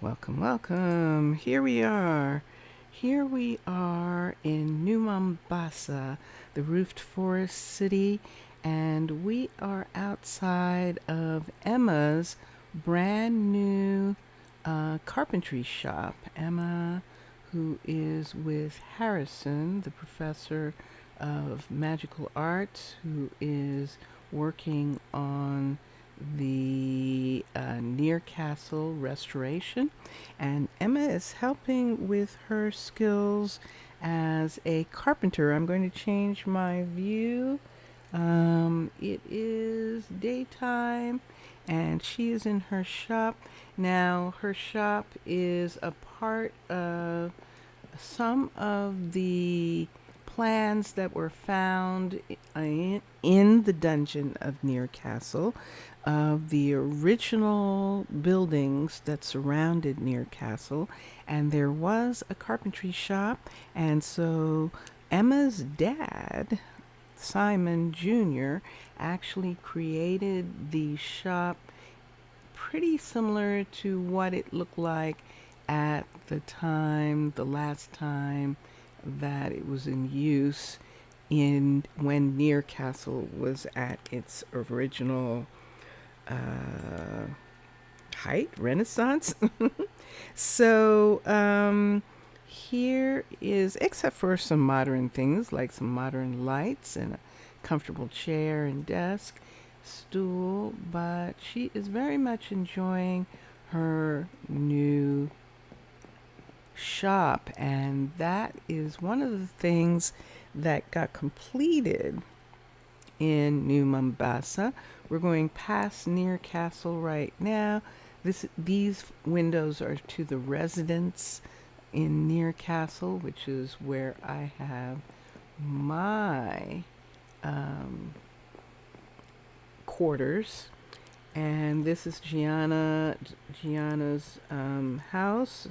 Welcome, welcome. Here we are. Here we are in New Mombasa, the roofed forest city, and we are outside of Emma's brand new carpentry shop. Emma, who is with Harrison, the professor of magical arts, who is working on the near castle restoration, and Emma is helping with her skills as a carpenter. I'm going to change my view. It is daytime and she is in her shop. Now her shop is a part of some of the plans that were found in the dungeon of Near Castle, of the original buildings that surrounded Near Castle, and there was a carpentry shop, and so Emma's dad, Simon Jr., actually created the shop pretty similar to what it looked like at the last time that it was in use in when Near Castle was at its original height, Renaissance. So here is, except for some modern things like some modern lights and a comfortable chair and desk, stool, but she is very much enjoying her new shop, and that is one of the things that got completed in New Mombasa. We're going past Near Castle right now. These windows are to the residence in Near Castle, which is where I have my quarters. And this is Gianna's house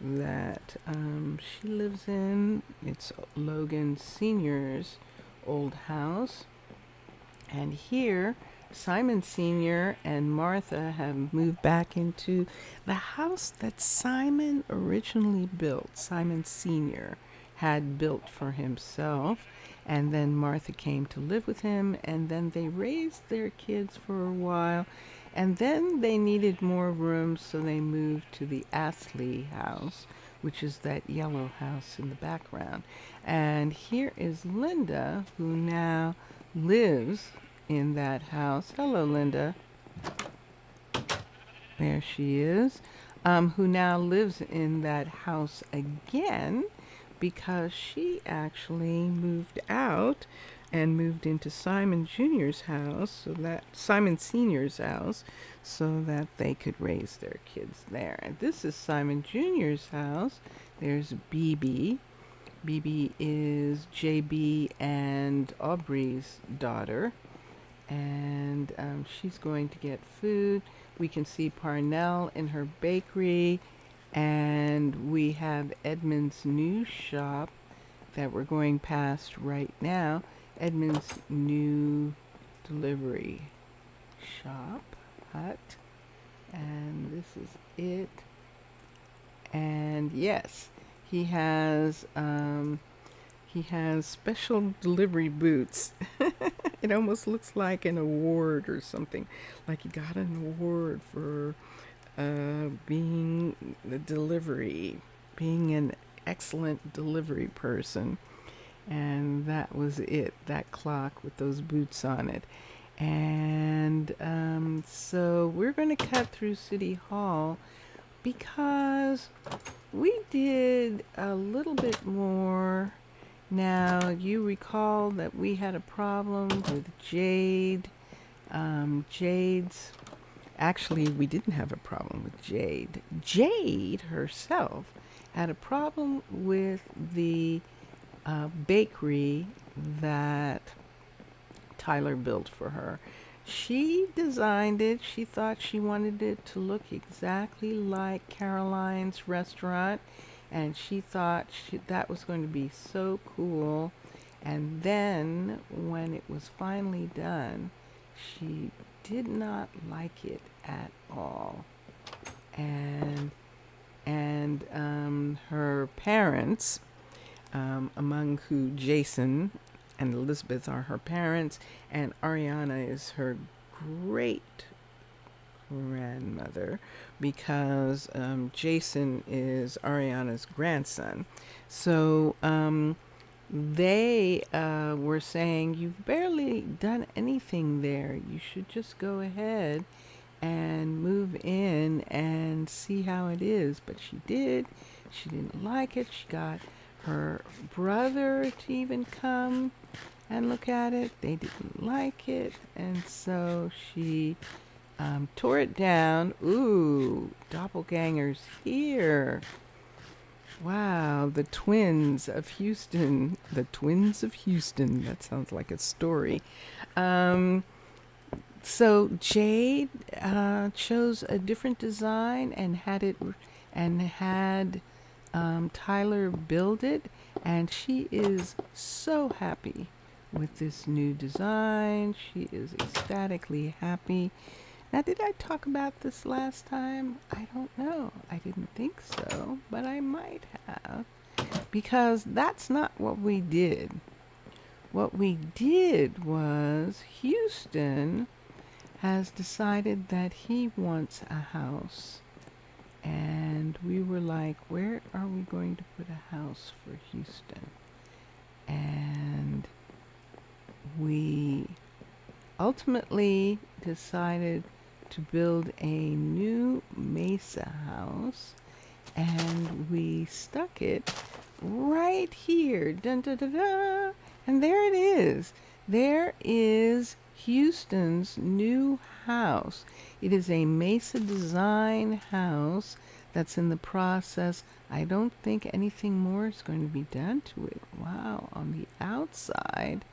that she lives in. It's Logan Sr.'s old house. And here, Simon Sr. and Martha have moved back into the house that Simon originally built. Simon Sr. had built for himself, and then Martha came to live with him, and then they raised their kids for a while, and then they needed more room, so they moved to the Astley house, which is that yellow house in the background. And here is Linda, who now lives in that house. Hello, Linda. There she is. Who now lives in that house again because she actually moved out and moved into Simon Jr.'s house, so that Simon Sr.'s house, so that they could raise their kids there. And this is Simon Jr.'s house. There's BB. BB is JB and Aubrey's daughter, and she's going to get food. We can see Parnell in her bakery, and we have Edmund's new shop that we're going past right now. Edmund's new delivery shop, hut, and this is it. And yes, he has special delivery boots. It almost looks like an award or something, like he got an award for being being an excellent delivery person. And that was it, that clock with those boots on it. And so we're going to cut through City Hall because we did a little bit more. Now, you recall that we had a problem with Jade. Actually, we didn't have a problem with Jade. Jade herself had a problem with the bakery that Tyler built for her. She designed it. She thought she wanted it to look exactly like Caroline's restaurant, and she thought that was going to be so cool. And then when it was finally done, she did not like it at all. And parents, among who Jason and Elizabeth are her parents, and Ariana is her great grandmother because Jason is Ariana's grandson. So they were saying, "You've barely done anything there. You should just go ahead and move in and see how it is." But she did. She didn't like it. She got her brother to even come and look at it. They didn't like it. And so she tore it down. Ooh, doppelgangers here. Wow, the twins of Houston. The twins of Houston. That sounds like a story. So Jade chose a different design and had Tyler build it, and she is so happy with this new design. She is ecstatically happy. Now, did I talk about this last time? I don't know. I didn't think so, but I might have, because that's not what we did. What we did was Houston has decided that he wants a house. And we were like, where are we going to put a house for Houston? And we ultimately decided to build a new Mesa house, and we stuck it right here. Dun, dun, dun, dun. And there it is. There is Houston's new house. It is a Mesa design house that's in the process. I don't think anything more is going to be done to it. Wow, on the outside.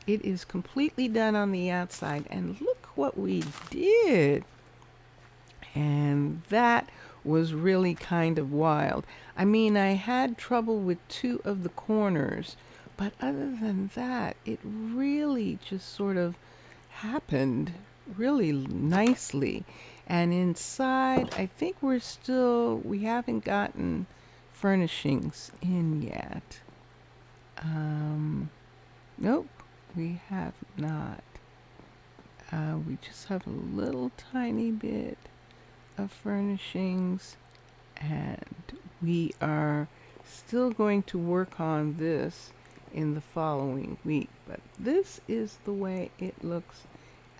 It is completely done on the outside, and look what we did. And that was really kind of wild. I mean, I had trouble with two of the corners, but other than that, it really just sort of happened really nicely. And inside, I think we haven't gotten furnishings in yet. Nope, we have not. We just have a little tiny bit of furnishings, and we are still going to work on this in the following week. But this is the way it looks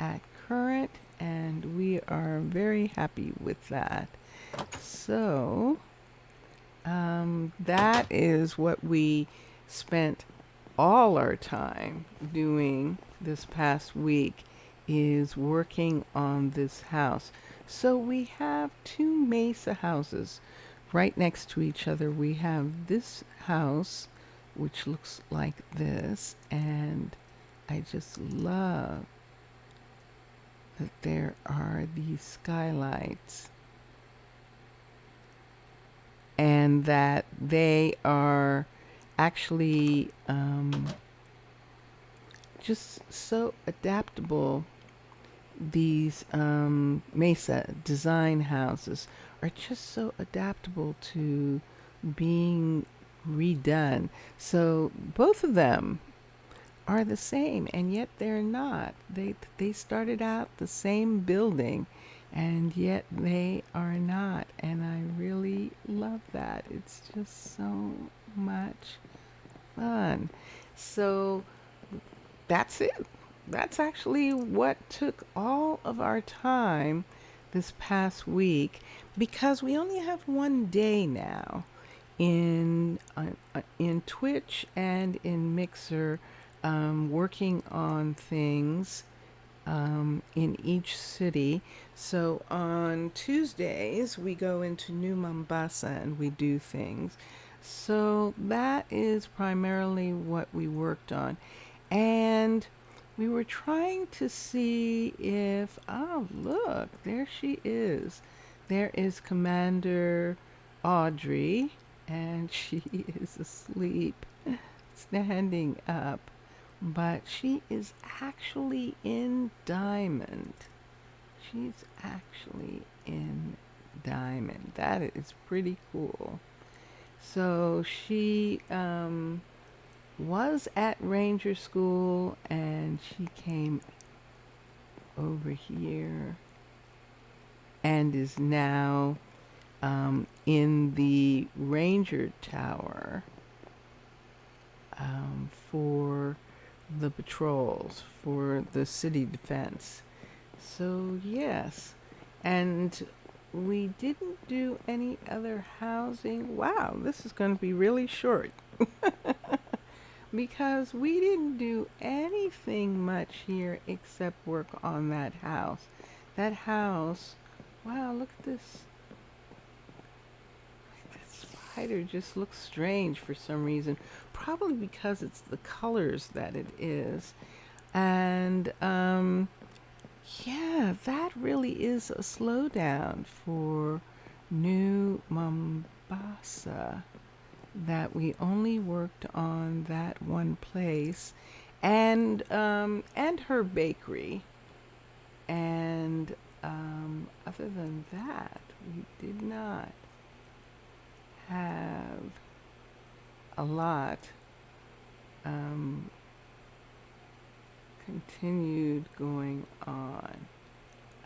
at current, and we are very happy with that. So that is what we spent all our time doing this past week, is working on this house. So we have two Mesa houses right next to each other. We have this house, which looks like this, and I just love that there are these skylights and that they are actually just so adaptable. These Mesa design houses are just so adaptable to being redone. So both of them are the same, and yet they're not. They started out the same building, and yet they are not. And I really love that. It's just so much fun. So that's it. That's actually what took all of our time this past week, because we only have one day now in Twitch and in Mixer, working on things in each city. So on Tuesdays we go into New Mombasa and we do things. So that is primarily what we worked on. And we were trying to see if, oh, look, there she is. There is Commander Audrey, and she is asleep, standing up. But she is actually in Diamond. She's actually in Diamond. That is pretty cool. So she was at Ranger School and she came over here and is now in the Ranger Tower for the patrols for the city defense. So, yes. And we didn't do any other housing. Wow, this is going to be really short because we didn't do anything much here except work on that house. That house, wow, look at this. That spider just looks strange for some reason. Probably because it's the colors that it is. And yeah, that really is a slowdown for New Mombasa, that we only worked on that one place and her bakery. And other than that, we did not have a lot continued going on.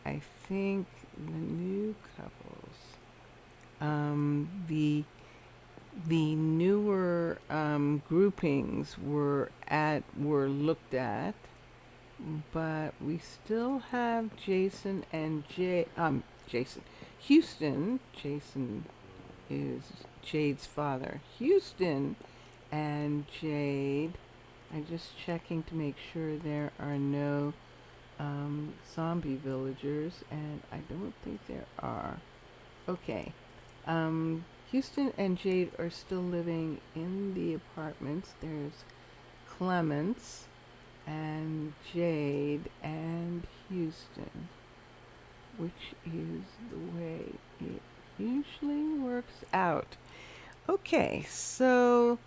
I think the new couples, the newer groupings were looked at, but we still have Jason and Houston. Jason is Jade's father. Houston and Jade. I'm just checking to make sure there are no zombie villagers, and I don't think there are. Okay. Houston and Jade are still living in the apartments. There's Clements and Jade and Houston, which is the way it usually works out. Okay, so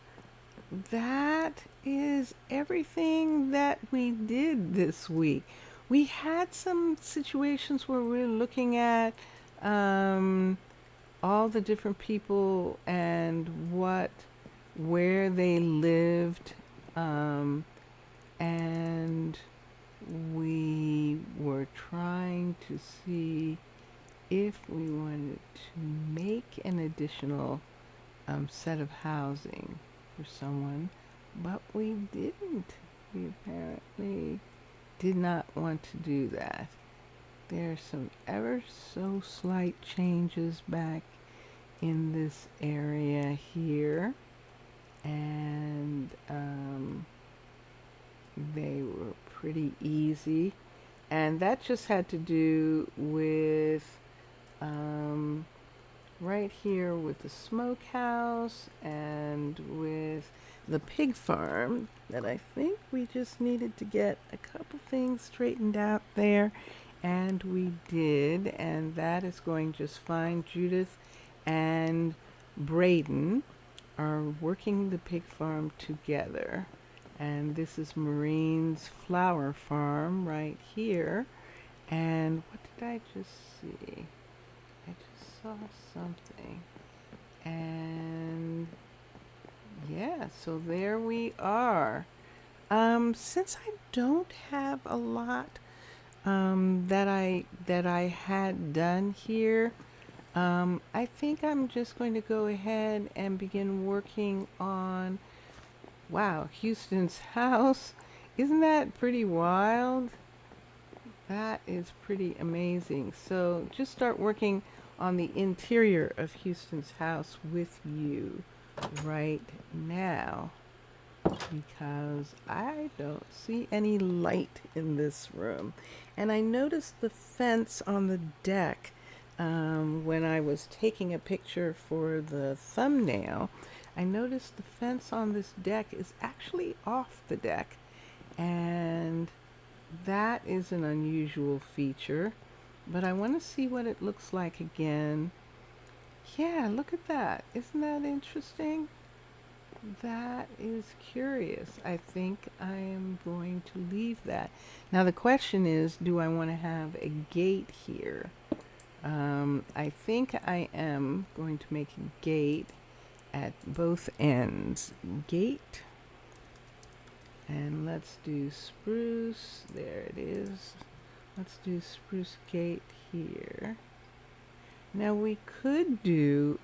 that is everything that we did this week. We had some situations where we were looking at all the different people and where they lived, and we were trying to see if we wanted to make an additional set of housing for someone, but we didn't. We apparently did not want to do that. There are some ever so slight changes back in this area here, and they were pretty easy, and that just had to do with right here with the smokehouse and with the pig farm, that I think we just needed to get a couple things straightened out there, and we did, and that is going just fine. Judith and Braden are working the pig farm together, and this is Marine's flower farm right here. And what did I just see? I just saw something, and yeah, so there we are. Since I don't have a lot that I had done here, I think I'm just going to go ahead and begin working on, wow, Houston's house. Isn't that pretty wild? That is pretty amazing. So just start working on the interior of Houston's house with you right now, because I don't see any light in this room. And I noticed the fence on the deck when I was taking a picture for the thumbnail. I noticed the fence on this deck is actually off the deck, and that is an unusual feature, but I want to see what it looks like again. Yeah, look at that. Isn't that interesting? That is curious. I think I am going to leave that. Now the question is, do I want to have a gate here? I think I am going to make a gate, at both ends. Gate. And let's do spruce. There it is. Let's do spruce gate here. Now we could do,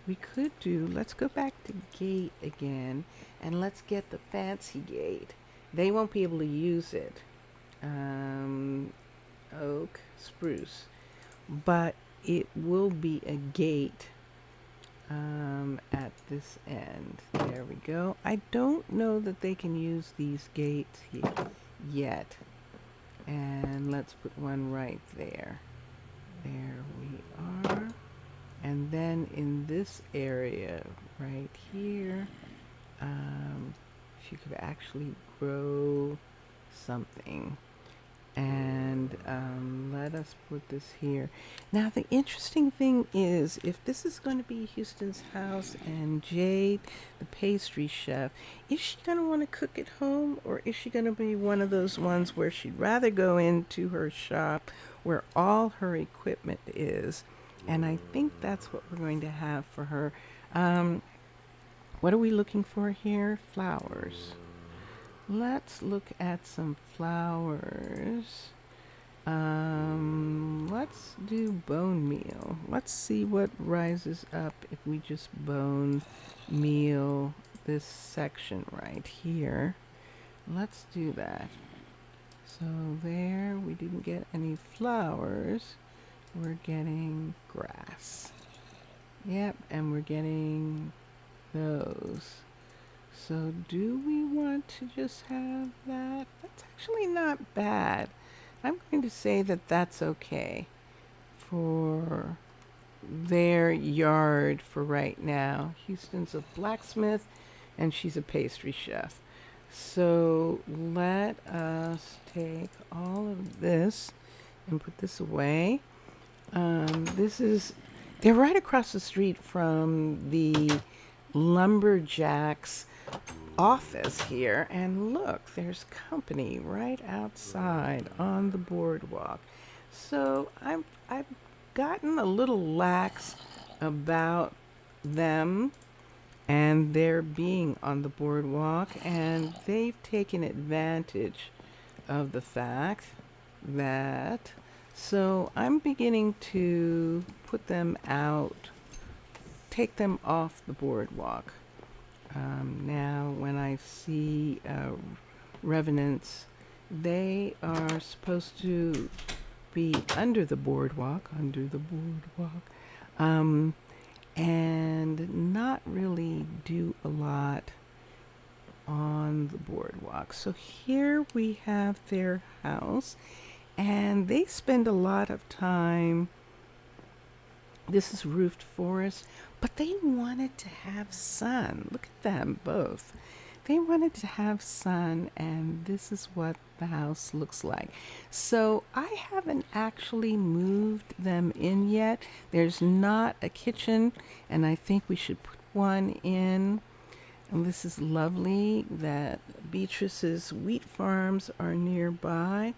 let's go back to gate again, and let's get the fancy gate. They won't be able to use it. Oak, spruce. But it will be a gate at this end. There we go. I don't know that they can use these gates here yet. And let's put one right there. There we are. And then in this area right here, she could actually grow something. And let us put this here. Now the interesting thing is, if this is going to be Houston's house and Jade, the pastry chef, is she going to want to cook at home, or is she going to be one of those ones where she'd rather go into her shop where all her equipment is? And I think that's what we're going to have for her. What are we looking for here? Flowers. Let's look at some flowers. Let's do bone meal. Let's see what rises up if we just bone meal this section right here. Let's do that. So there, we didn't get any flowers. We're getting grass. Yep, and we're getting those. So do we want to just have that? That's actually not bad. I'm going to say that that's okay for their yard for right now. Houston's a blacksmith and she's a pastry chef. So let us take all of this and put this away. They're right across the street from the lumberjacks office here, and look, there's company right outside on the boardwalk. So I've gotten a little lax about them and their being on the boardwalk, and they've taken advantage of the fact that, so I'm beginning to put them out, take them off the boardwalk. Now when I see revenants, they are supposed to be under the boardwalk, and not really do a lot on the boardwalk. So here we have their house, and they spend a lot of time. This is roofed forest, but they wanted to have sun. Look at them both. They wanted to have sun, and this is what the house looks like. So I haven't actually moved them in yet. There's not a kitchen, and I think we should put one in. And this is lovely that Beatrice's wheat farms are nearby,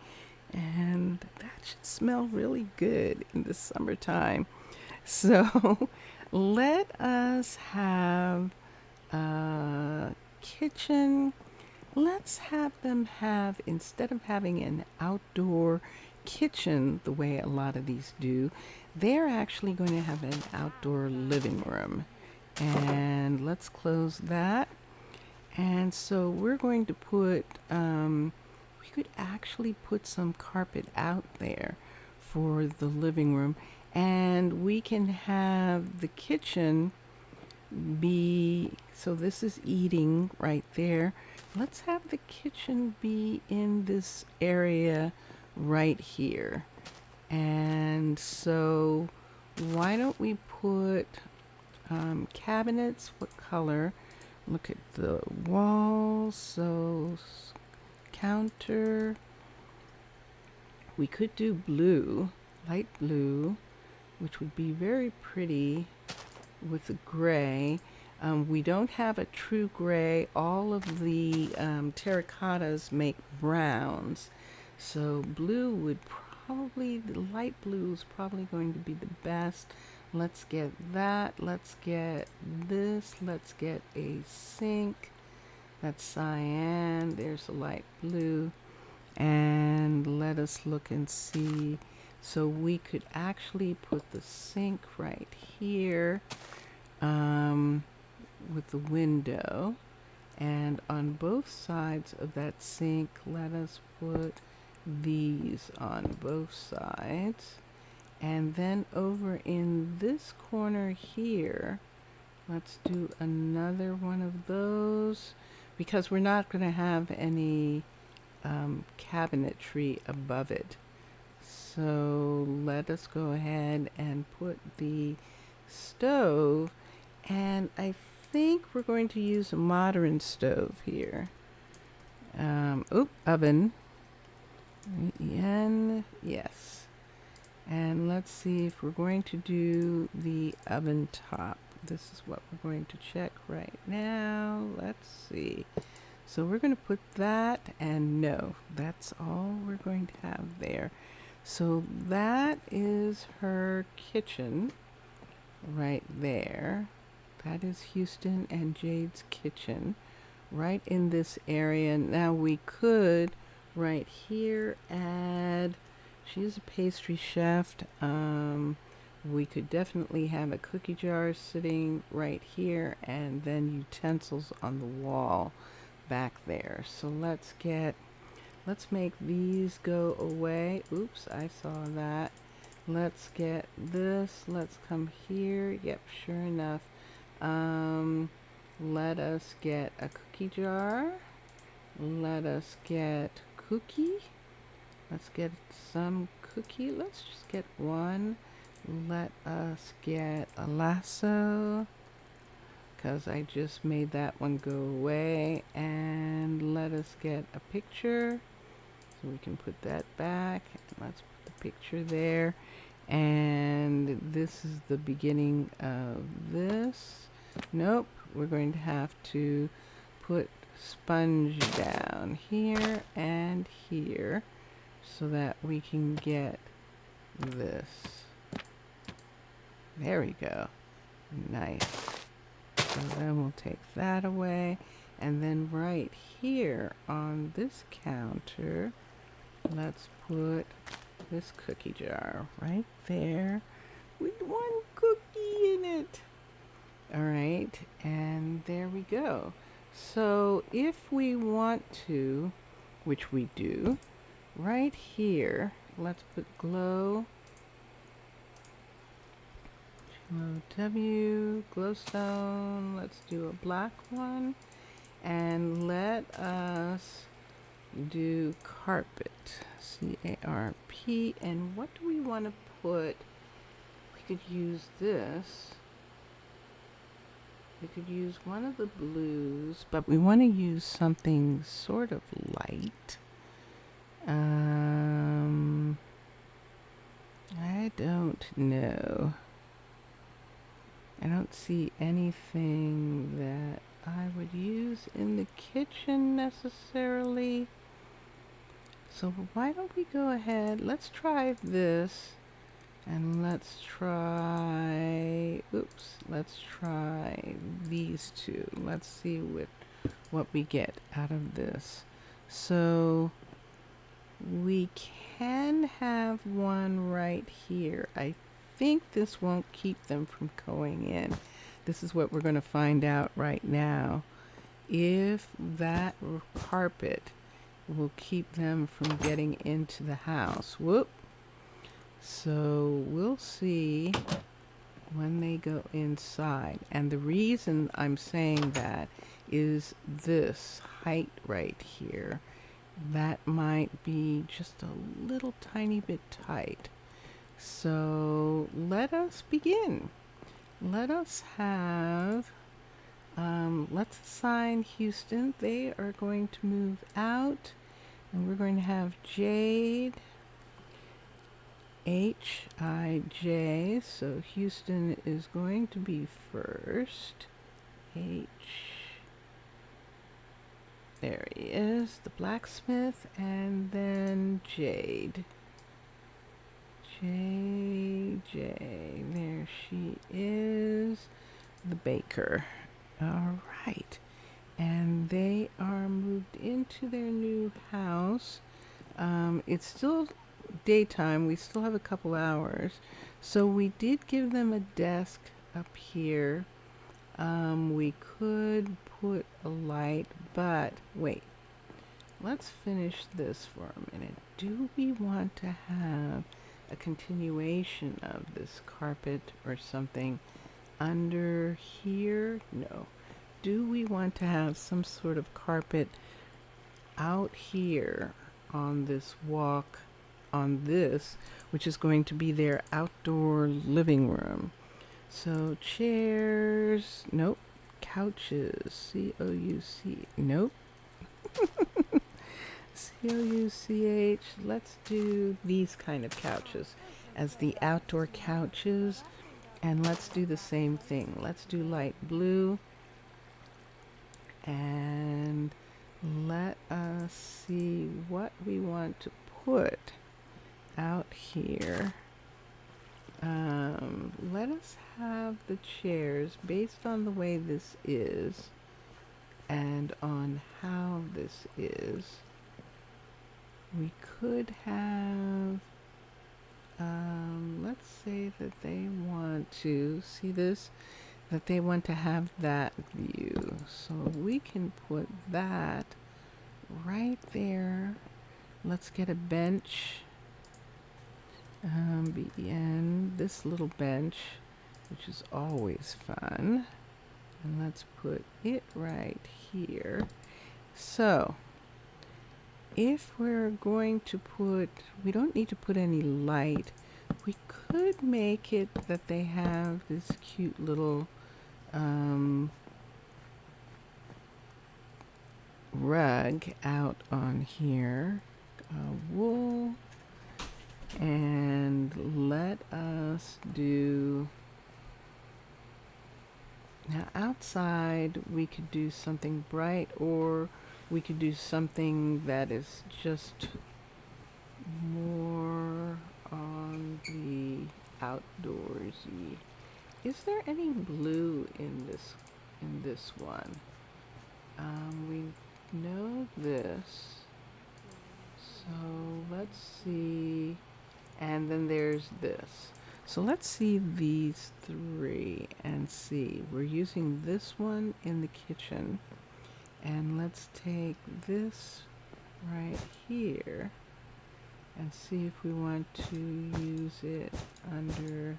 and that should smell really good in the summertime. So let us have a kitchen. Let's have them have, instead of having an outdoor kitchen the way a lot of these do, they're actually going to have an outdoor living room. And let's close that. And so we're going to put, we could actually put some carpet out there for the living room. And we can have the kitchen be, so this is eating right there. Let's have the kitchen be in this area right here. And so why don't we put cabinets? What color? Look at the walls. So counter. We could do blue, light blue, which would be very pretty with the gray. We don't have a true gray. All of the terracottas make browns. So blue would probably, the light blue is probably going to be the best. Let's get that. Let's get this. Let's get a sink. That's cyan. There's a light blue. And let us look and see. So we could actually put the sink right here with the window. And on both sides of that sink, let us put these on both sides. And then over in this corner here, let's do another one of those, because we're not going to have any cabinetry above it. So let us go ahead and put the stove, and I think we're going to use a modern stove here. Oven. And yes. And let's see if we're going to do the oven top. This is what we're going to check right now. Let's see. So we're going to put that, and no, that's all we're going to have there. So that is her kitchen right there. That is Houston and Jade's kitchen right in this area. Now we could right here add, she's a pastry chef. We could definitely have a cookie jar sitting right here, and then utensils on the wall back there. So let's make these go away. Oops, I saw that. Let's get this. Let's come here. Yep, sure enough. Let us get a cookie jar. Let us get cookie. Let's get some cookie. Let's just get one. Let us get a lasso, because I just made that one go away. And let us get a picture, so we can put that back. And let's put the picture there. And this is the beginning of this. Nope, we're going to have to put sponge down here and here so that we can get this. There we go. Nice. So then we'll take that away, and then right here on this counter, let's put this cookie jar right there with one cookie in it. All right, and there we go. So if we want to, which we do, right here, let's put glow W, glowstone. Let's do a black one, and let us do carpet, C-A-R-P. And what do we want to put? We could use this. We could use one of the blues, but we want to use something sort of light. I don't know. I don't see anything that I would use in the kitchen necessarily. So why don't we go ahead, let's try this, and let's try these two. Let's see what we get out of this. So we can have one right here. I think this won't keep them from going in. This is what we're going to find out right now. If that carpet will keep them from getting into the house. Whoop. So we'll see when they go inside. And the reason I'm saying that is this height right here. That might be just a little tiny bit tight. So let us begin. Let us have, let's assign Houston. They are going to move out, and we're going to have Jade, H-I-J. So Houston is going to be first. H. There he is, the blacksmith, and then Jade. JJ, there she is, the baker. All right. And they are moved into their new house. It's still daytime. We still have a couple hours. So we did give them a desk up here. We could put a light, but wait. Let's finish this for a minute. Do we want to have a continuation of this carpet or something under here? No. Do we want to have some sort of carpet out here on this walk, on this, which is going to be their outdoor living room? So chairs, nope. Couches, C-O-U-C, nope. C-O-U-C-H, let's do these kind of couches as the outdoor couches. And let's do the same thing. Let's do light blue. And let us see what we want to put out here. Let us have the chairs based on the way this is and on how this is. We could have, let's say that they want to, see this? That they want to have that view. So we can put that right there. Let's get a bench. And this little bench, which is always fun. And let's put it right here. So if we're going to put, we don't need to put any light. We could make it that they have this cute little rug out on here, wool, and let us do, now outside we could do something bright, or we could do something that is just more on the outdoorsy. Is there any blue in this one? We know this. So let's see. And then there's this. So let's see these three and see. We're using this one in the kitchen. And let's take this right here and see if we want to use it under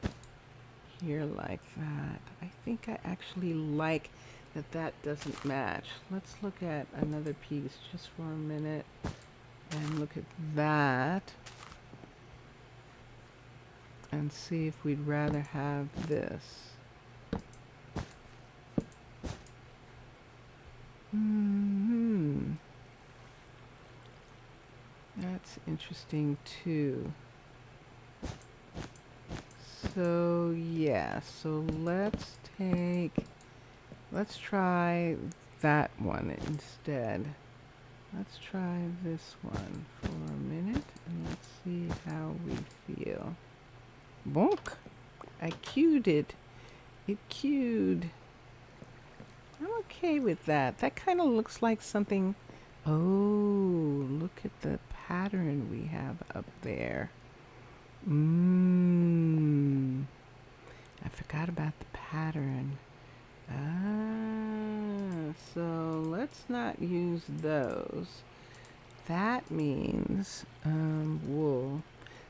here like that. I think I actually like that that doesn't match. Let's look at another piece just for a minute and look at that and see if we'd rather have this. That's interesting too. So yeah, so let's try that one instead. Let's try this one for a minute and let's see how we feel. Bonk! I cued it. It cued. I'm okay with that. That kind of looks like something. Oh, look at the pattern we have up there. I forgot about the pattern. So let's not use those. That means wool.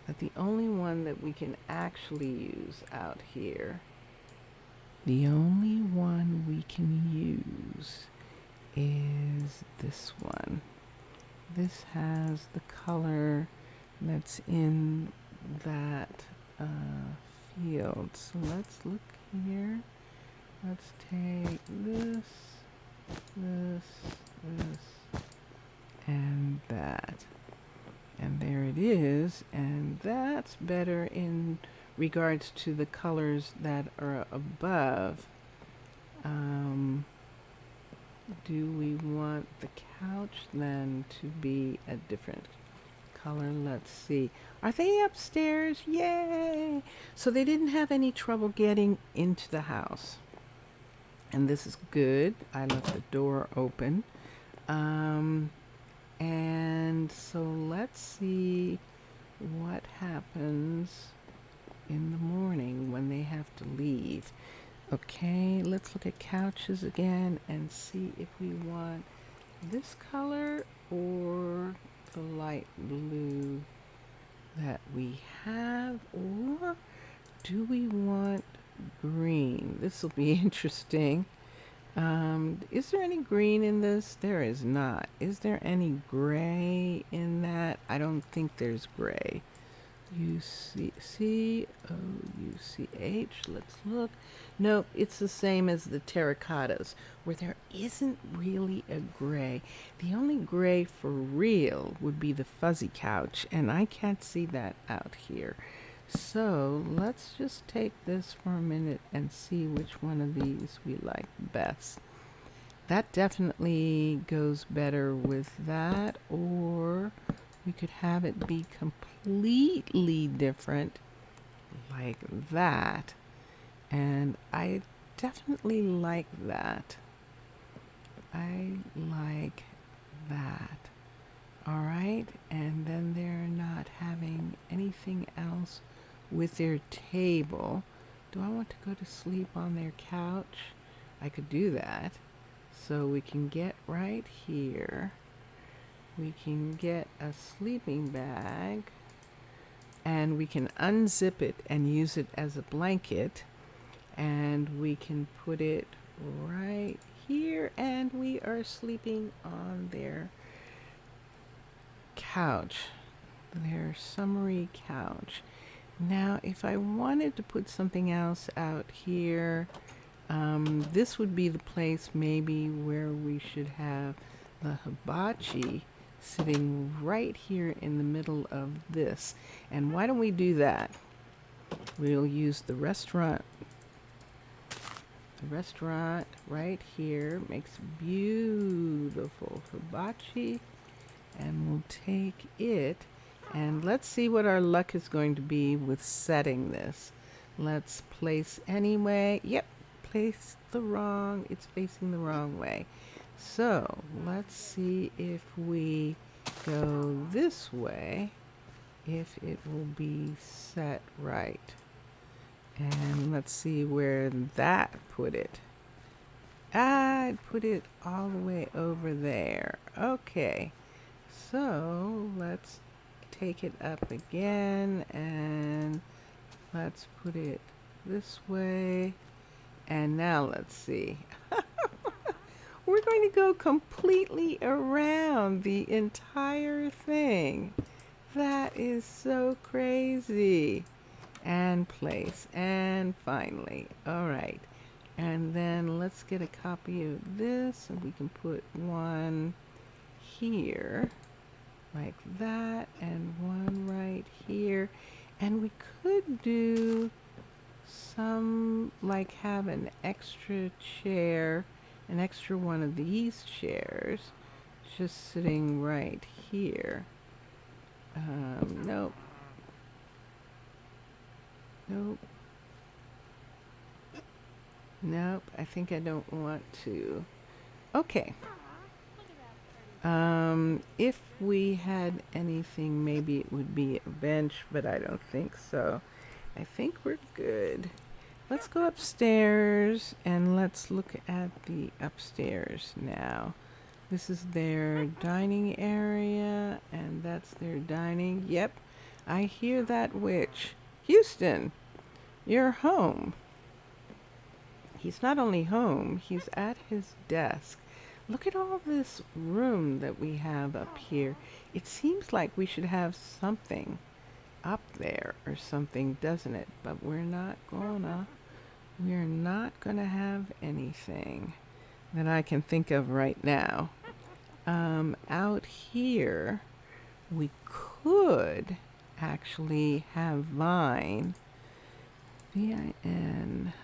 That the only one that we can actually use out here, the only one we can use is this one. This has the color that's in that field. So let's look here. Let's take this, and that. And there it is. And that's better in regards to the colors that are above. Do we want the couch then to be a different color. Let's see. Are they upstairs? Yay! So they didn't have any trouble getting into the house. And this is good. I left the door open. And so let's see what happens in the morning when they have to leave. Okay, let's look at couches again and see if we want this color or the light blue that we have, or do we want green? This will be interesting. Is there any green in this? There is not. Is there any gray in that? I don't think there's gray. C-O-U-C-H. Let's look. Nope, it's the same as the terracottas, where there isn't really a gray. The only gray for real would be the fuzzy couch, and I can't see that out here. So let's just take this for a minute and see which one of these we like best. That definitely goes better with that, or we could have it be completely different like that. And I definitely like that. I like that. All right, and then they're not having anything else with their table. Do I want to go to sleep on their couch? I could do that. So we can get right here. We can get a sleeping bag, and we can unzip it and use it as a blanket, and we can put it right here, and we are sleeping on their couch, their summery couch. Now, if I wanted to put something else out here, this would be the place maybe where we should have the hibachi sitting right here in the middle of this. And why don't we do that? We'll use the restaurant. The restaurant right here makes beautiful hibachi, and we'll take it, and let's see what our luck is going to be with setting this. Let's place anyway. Yep, place it's facing the wrong way. So let's see if we go this way, if it will be set right. And let's see where that put it. I'd put it all the way over there. Okay, so let's take it up again, and let's put it this way. And now let's see. We're going to go completely around the entire thing. That is so crazy. And place, and finally. All right. And then let's get a copy of this, and we can put one here like that, and one right here. And we could do some, like, have an extra chair, an extra one of these chairs just sitting right here. Nope. Nope, I think I don't want to. Okay. If we had anything, maybe it would be a bench, but I don't think so. I think we're good. Let's go upstairs and let's look at the upstairs now. This is their dining area, and that's their dining. Yep, I hear that witch. Houston, you're home. He's not only home, he's at his desk. Look at all this room that we have up here. It seems like we should have something up there or something, doesn't it? But we're not gonna have anything that I can think of right now. Out here, we could actually have Vine. V-I-N.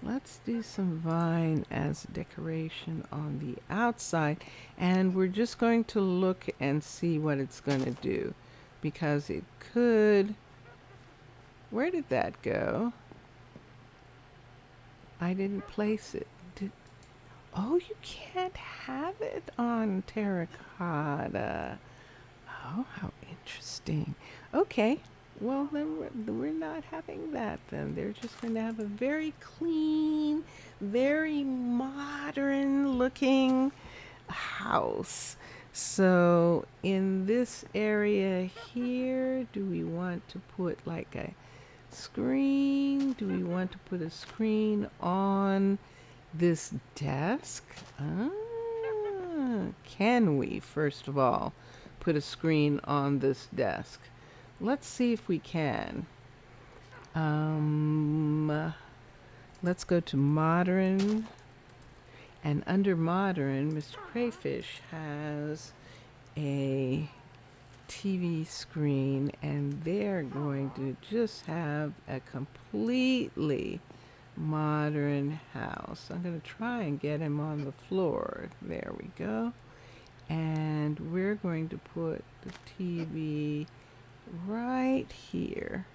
Let's let's do some vine as decoration on the outside, and we're just going to look and see what it's going to do, because it could. Where did that go? I didn't place it. Oh, you can't have it on terracotta. Oh, how interesting. Okay, well, then we're not having that then. They're just going to have a very clean, very modern looking house. So in this area here, do we want to put like a screen? Do we want to put a screen on this desk? Can we, first of all, put a screen on this desk? Let's see if we can. Let's go to modern, and under modern, Mr. Crayfish has a TV screen, and they're going to just have a completely modern house. I'm going to try and get him on the floor. There we go. And we're going to put the TV right here.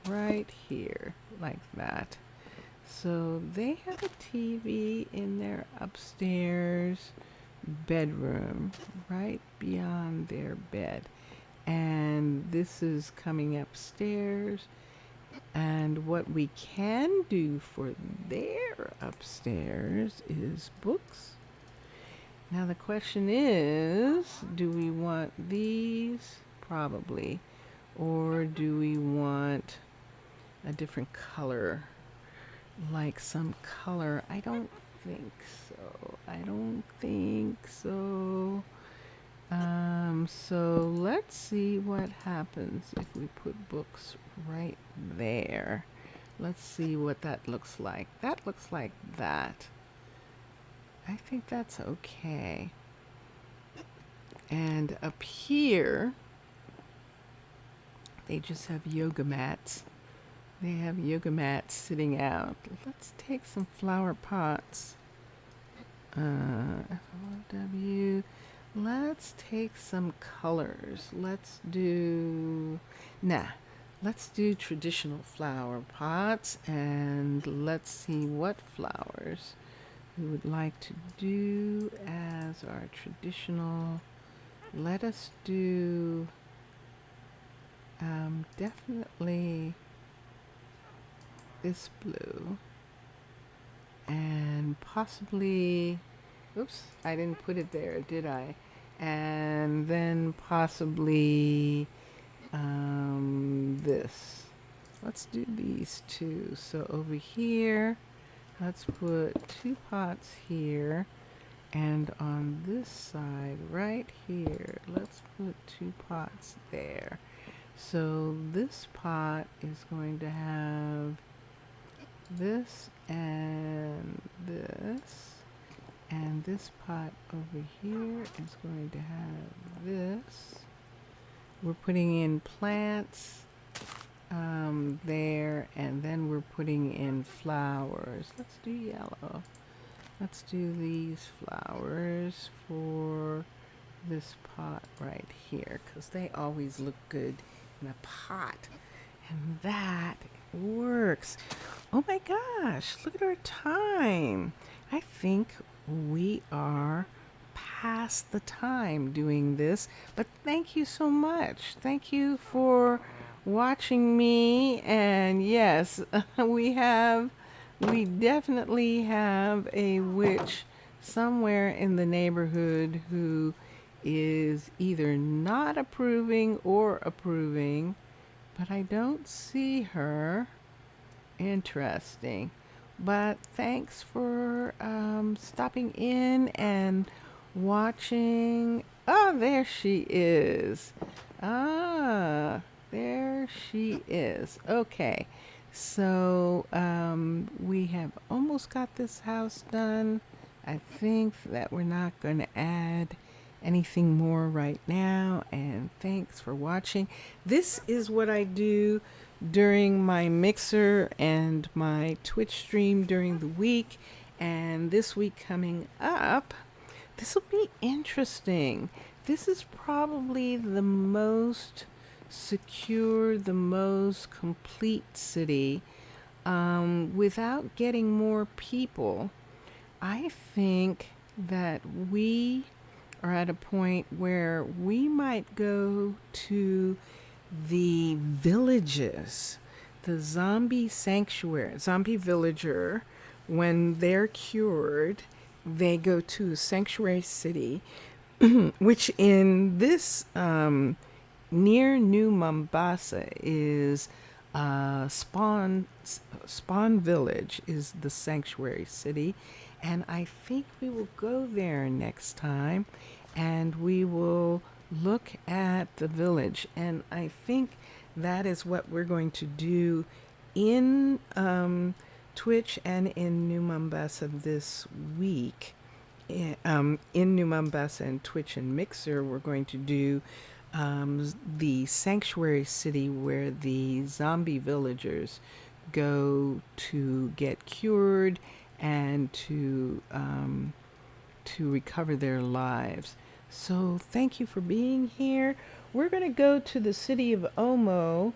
Right here, like that. So they have a TV in their upstairs bedroom, right beyond their bed. And this is coming upstairs. And what we can do for their upstairs is books. Now the question is, do we want these? Probably. Or do we want a different color? Like some color? I don't think so. I don't think so. So let's see what happens if we put books right there. Let's see what that looks like. That looks like that. I think that's okay. And up here, they just have yoga mats. They have yoga mats sitting out. Let's take some flower pots. FOW. Let's take some colors. Let's do traditional flower pots, and let's see what flowers we would like to do as our traditional. Let us do definitely this blue, and possibly, oops, I didn't put it there, did I? And then possibly this. Let's do these two. So over here, let's put 2 pots here, and on this side right here, let's put 2 pots there. So this pot is going to have this and this, and this pot over here is going to have this. We're putting in plants there, and then we're putting in flowers. Let's do yellow. Let's do these flowers for this pot right here, because they always look good in a pot, and that works. Oh my gosh, look at our time. I think we are past the time doing this, but thank you so much. Thank you for watching me. And yes, we definitely have a witch somewhere in the neighborhood who is either not approving or approving, but I don't see her. Interesting. But thanks for stopping in and watching. Oh, there she is. Ah, there she is. Okay. So we have almost got this house done. I think that we're not going to add anything more right now. And thanks for watching. This is what I do during my Mixer and my Twitch stream during the week. And this week coming up, this will be interesting. This is probably the most secure, the most complete city without getting more people. I think that we are at a point where we might go to the villages, the zombie sanctuary, zombie villager. When they're cured, they go to Sanctuary City, which in this near New Mombasa is Spawn Village is the sanctuary city, and I think we will go there next time, and we will look at the village, and I think that is what we're going to do in Twitch and in New Mombasa this week. In New Mombasa and Twitch and Mixer, we're going to do the sanctuary city where the zombie villagers go to get cured and to recover their lives. So thank you for being here. We're going to go to the city of Omo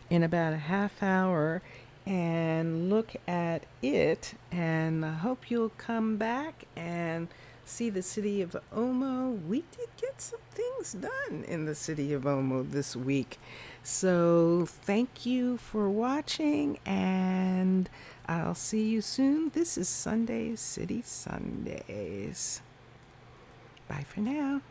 in about a half hour and look at it, and I hope you'll come back and see the city of Omo. We did get some things done in the city of Omo this week. So thank you for watching, and I'll see you soon. This is Sunday City Sundays. Bye for now.